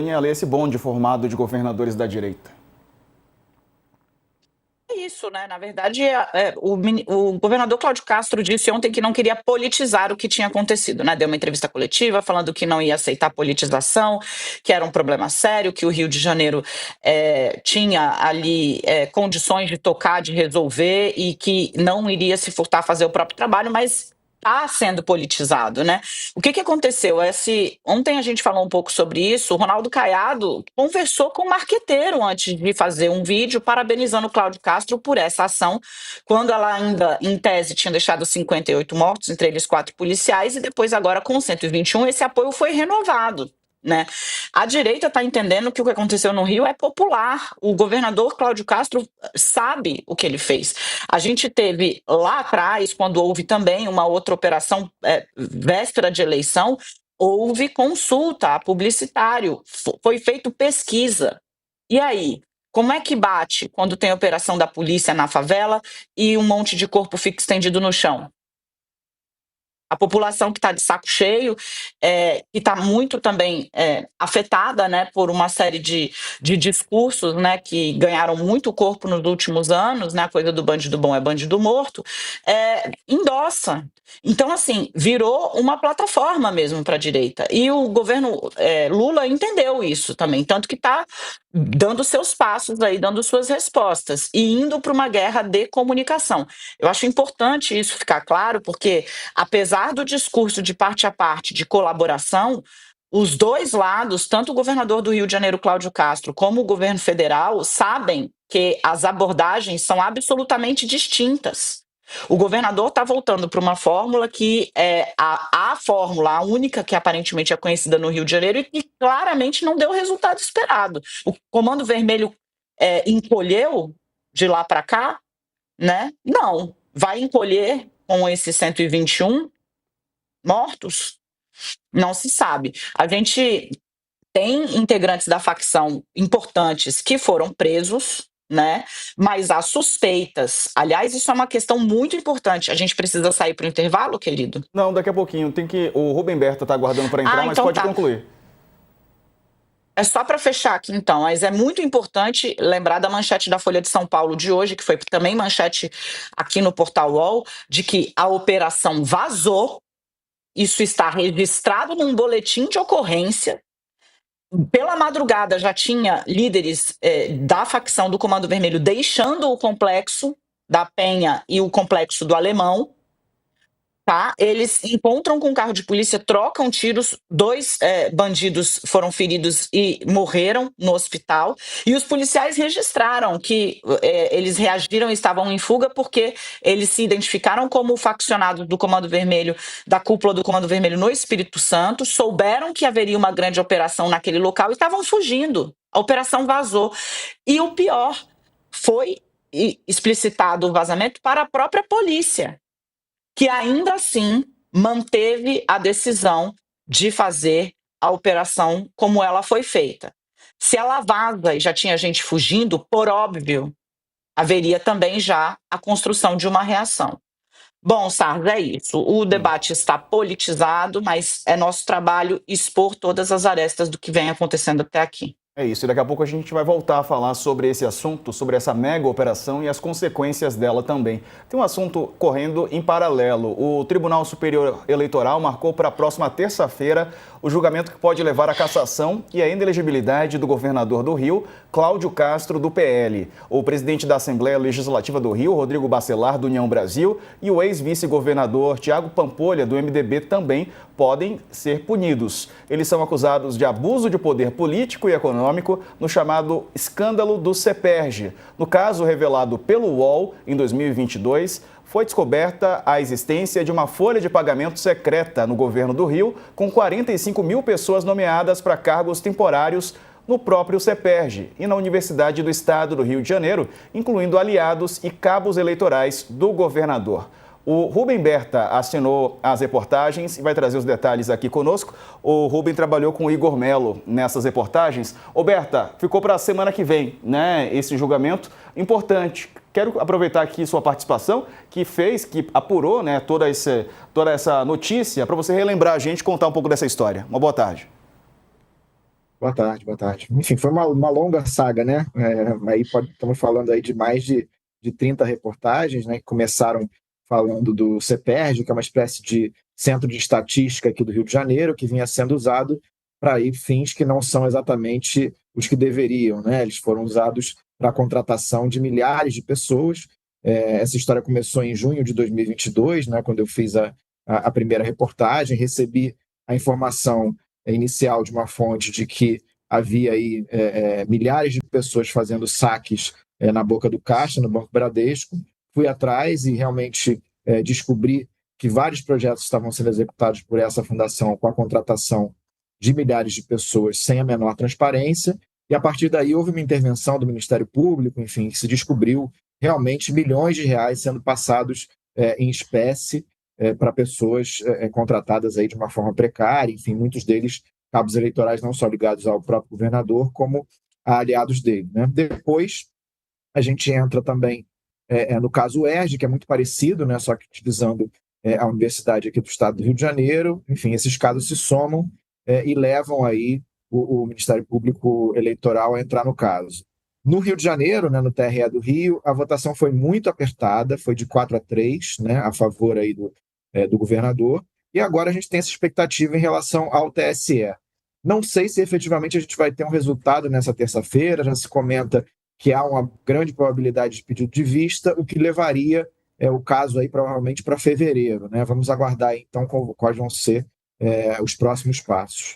Daniela, esse bonde formado de governadores da direita? É isso, né? Na verdade, o governador Cláudio Castro disse ontem que não queria politizar o que tinha acontecido, né? Deu uma entrevista coletiva falando que não ia aceitar politização, que era um problema sério, que o Rio de Janeiro tinha ali condições de tocar, de resolver e que não iria se furtar a fazer o próprio trabalho, mas está sendo politizado, né? O que aconteceu? Ontem a gente falou um pouco sobre isso. O Ronaldo Caiado conversou com o marqueteiro antes de fazer um vídeo parabenizando o Cláudio Castro por essa ação, quando ela ainda, em tese, tinha deixado 58 mortos, entre eles 4 policiais, e depois agora com 121 esse apoio foi renovado. Né? A direita está entendendo que o que aconteceu no Rio é popular. O governador Cláudio Castro sabe o que ele fez. A gente teve lá atrás, quando houve também uma outra operação véspera de eleição, houve consulta a publicitário, foi feito pesquisa. E aí, como é que bate quando tem operação da polícia na favela e um monte de corpo fica estendido no chão? A população que está de saco cheio, que está muito também afetada, né, por uma série de discursos, né, que ganharam muito corpo nos últimos anos, né, a coisa do bandido bom é bandido morto, endossa. Então, assim, virou uma plataforma mesmo para a direita. E o governo Lula entendeu isso também, tanto que está dando seus passos aí, dando suas respostas e indo para uma guerra de comunicação. Eu acho importante isso ficar claro, porque apesar do discurso de parte a parte de colaboração, os dois lados, tanto o governador do Rio de Janeiro, Cláudio Castro, como o governo federal, sabem que as abordagens são absolutamente distintas. O governador está voltando para uma fórmula que é a fórmula, a única que aparentemente é conhecida no Rio de Janeiro e que claramente não deu o resultado esperado. O Comando Vermelho encolheu de lá para cá, né? Não. Vai encolher com esses 121 mortos? Não se sabe. A gente tem integrantes da facção importantes que foram presos, né? Mas há suspeitas. Aliás, isso é uma questão muito importante. A gente precisa sair para o intervalo, querido? Não, daqui a pouquinho. O Rubem Berta está aguardando para entrar, mas Então pode tá. concluir. É só para fechar aqui, então, mas é muito importante lembrar da manchete da Folha de São Paulo de hoje, que foi também manchete aqui no Portal UOL, de que a operação vazou. Isso está registrado num boletim de ocorrência. Pela madrugada já tinha líderes da facção do Comando Vermelho deixando o complexo da Penha e o complexo do Alemão. Tá? Eles encontram com um carro de polícia, trocam tiros, 2 bandidos foram feridos e morreram no hospital, e os policiais registraram que eles reagiram e estavam em fuga porque eles se identificaram como faccionados do Comando Vermelho, da cúpula do Comando Vermelho no Espírito Santo, souberam que haveria uma grande operação naquele local e estavam fugindo. A operação vazou. E o pior, foi explicitado o vazamento para a própria polícia, que ainda assim manteve a decisão de fazer a operação como ela foi feita. Se ela vaza e já tinha gente fugindo, por óbvio, haveria também já a construção de uma reação. Bom, Sardes, é isso. O debate está politizado, mas é nosso trabalho expor todas as arestas do que vem acontecendo até aqui. É isso, e daqui a pouco a gente vai voltar a falar sobre esse assunto, sobre essa mega operação e as consequências dela também. Tem um assunto correndo em paralelo. O Tribunal Superior Eleitoral marcou para a próxima terça-feira o julgamento que pode levar à cassação e à inelegibilidade do governador do Rio, Cláudio Castro, do PL. O presidente da Assembleia Legislativa do Rio, Rodrigo Bacelar, do União Brasil, e o ex-vice-governador Tiago Pampolha, do MDB, também podem ser punidos. Eles são acusados de abuso de poder político e econômico no chamado escândalo do CEPERJ. No caso revelado pelo UOL em 2022, foi descoberta a existência de uma folha de pagamento secreta no governo do Rio, com 45 mil pessoas nomeadas para cargos temporários no próprio CEPERJ e na Universidade do Estado do Rio de Janeiro, incluindo aliados e cabos eleitorais do governador. O Rubem Berta assinou as reportagens e vai trazer os detalhes aqui conosco. O Rubem trabalhou com o Igor Melo nessas reportagens. Ô Berta, ficou para a semana que vem, né, esse julgamento importante. Quero aproveitar aqui sua participação, que apurou, né, toda essa notícia, para você relembrar a gente e contar um pouco dessa história. Uma boa tarde. Boa tarde, boa tarde. Enfim, foi uma longa saga, né? Estamos falando aí de mais de 30 reportagens, né? Que começaram falando do CEPERJ, que é uma espécie de centro de estatística aqui do Rio de Janeiro, que vinha sendo usado para fins que não são exatamente os que deveriam, né? Eles foram usados para a contratação de milhares de pessoas. Essa história começou em junho de 2022, né? Quando eu fiz a primeira reportagem, recebi a informação inicial de uma fonte de que havia aí milhares de pessoas fazendo saques na boca do caixa, no Banco Bradesco. Fui atrás e realmente descobri que vários projetos estavam sendo executados por essa fundação com a contratação de milhares de pessoas sem a menor transparência. E a partir daí houve uma intervenção do Ministério Público, enfim, que se descobriu realmente milhões de reais sendo passados em espécie para pessoas contratadas aí de uma forma precária, enfim, muitos deles cabos eleitorais não só ligados ao próprio governador, como a aliados dele, né? Depois, a gente entra também no caso UERJ, que é muito parecido, né? Só que utilizando a universidade aqui do estado do Rio de Janeiro. Enfim, esses casos se somam e levam aí o Ministério Público Eleitoral a entrar no caso. No Rio de Janeiro, né, no TRE do Rio, a votação foi muito apertada, foi de 4-3, né, a favor aí do governador, e agora a gente tem essa expectativa em relação ao TSE. Não sei se efetivamente a gente vai ter um resultado nessa terça-feira, já se comenta que há uma grande probabilidade de pedido de vista, o que levaria o caso aí provavelmente para fevereiro, né? Vamos aguardar então quais vão ser os próximos passos.